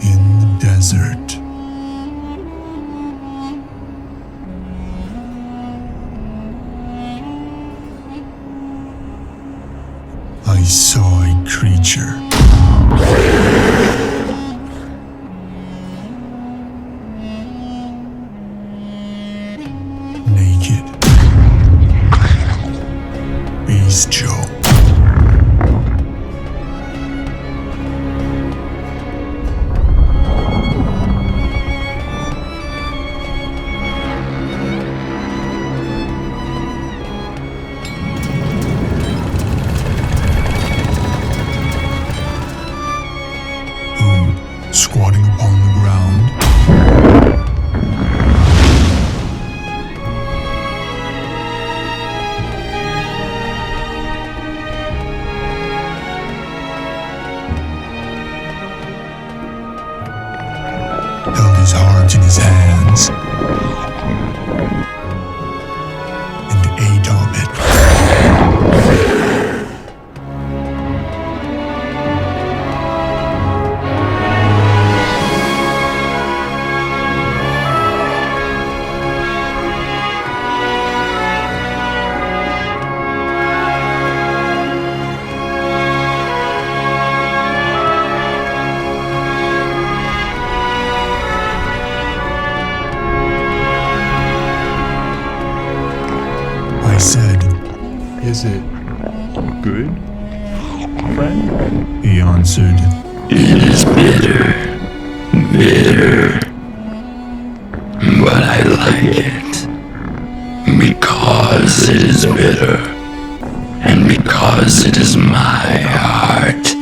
In the desert, I saw a creature. Naked. Bestial. Squatting upon the ground, held his heart in his hands and ate of it. I said, Is it good, friend? he answered, It is bitter, but I like it because it is bitter and because it is my heart.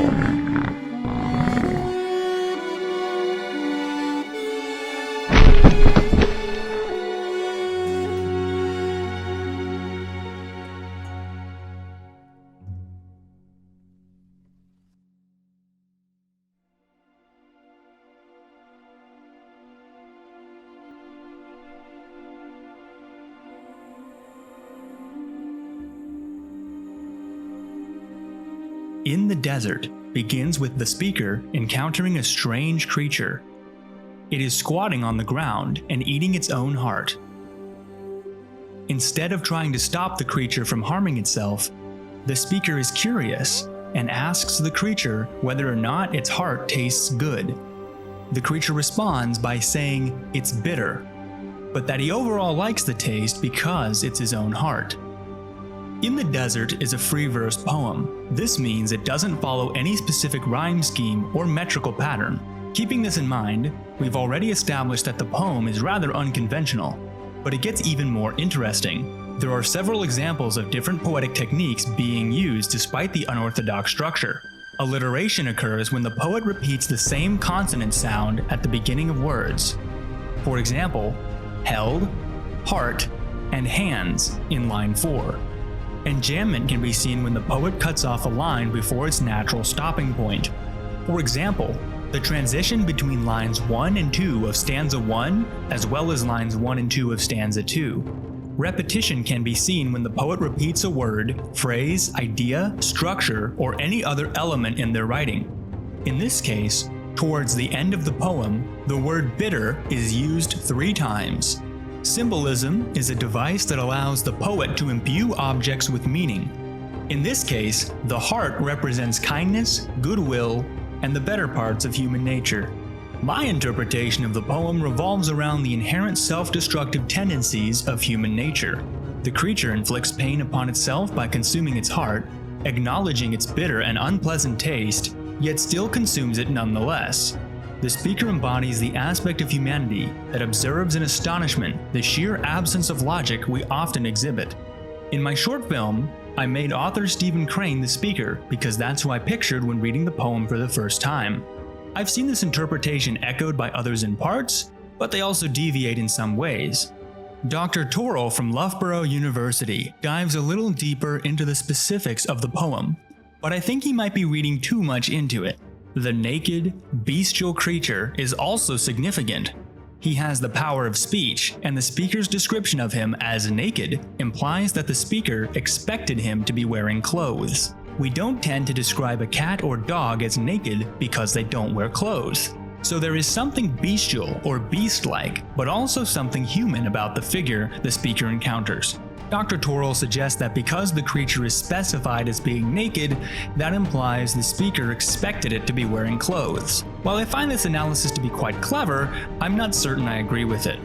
In the Desert begins with the speaker encountering a strange creature. It is squatting on the ground and eating its own heart. Instead of trying to stop the creature from harming itself, the speaker is curious and asks the creature whether or not its heart tastes good. The creature responds by saying it's bitter, but that he overall likes the taste because it's his own heart. In the Desert is a free verse poem. This means it doesn't follow any specific rhyme scheme or metrical pattern. Keeping this in mind, we've already established that the poem is rather unconventional, but it gets even more interesting. There are several examples of different poetic techniques being used despite the unorthodox structure. Alliteration occurs when the poet repeats the same consonant sound at the beginning of words. For example, held, heart, and hands in line 4. Enjambment can be seen when the poet cuts off a line before its natural stopping point. For example, the transition between lines 1 and 2 of stanza 1, as well as lines 1 and 2 of stanza 2. Repetition can be seen when the poet repeats a word, phrase, idea, structure, or any other element in their writing. In this case, towards the end of the poem, the word bitter is used 3 times. Symbolism is a device that allows the poet to imbue objects with meaning. In this case, the heart represents kindness, goodwill, and the better parts of human nature. My interpretation of the poem revolves around the inherent self-destructive tendencies of human nature. The creature inflicts pain upon itself by consuming its heart, acknowledging its bitter and unpleasant taste, yet still consumes it nonetheless. The speaker embodies the aspect of humanity that observes in astonishment the sheer absence of logic we often exhibit. In my short film, I made author Stephen Crane the speaker because that's who I pictured when reading the poem for the first time. I've seen this interpretation echoed by others in parts, but they also deviate in some ways. Dr. Torrell from Loughborough University dives a little deeper into the specifics of the poem, but I think he might be reading too much into it. The naked, bestial creature is also significant. He has the power of speech, and the speaker's description of him as naked implies that the speaker expected him to be wearing clothes. We don't tend to describe a cat or dog as naked because they don't wear clothes. So there is something bestial or beast-like, but also something human about the figure the speaker encounters. Dr. Torrell suggests that because the creature is specified as being naked, that implies the speaker expected it to be wearing clothes. While I find this analysis to be quite clever, I'm not certain I agree with it.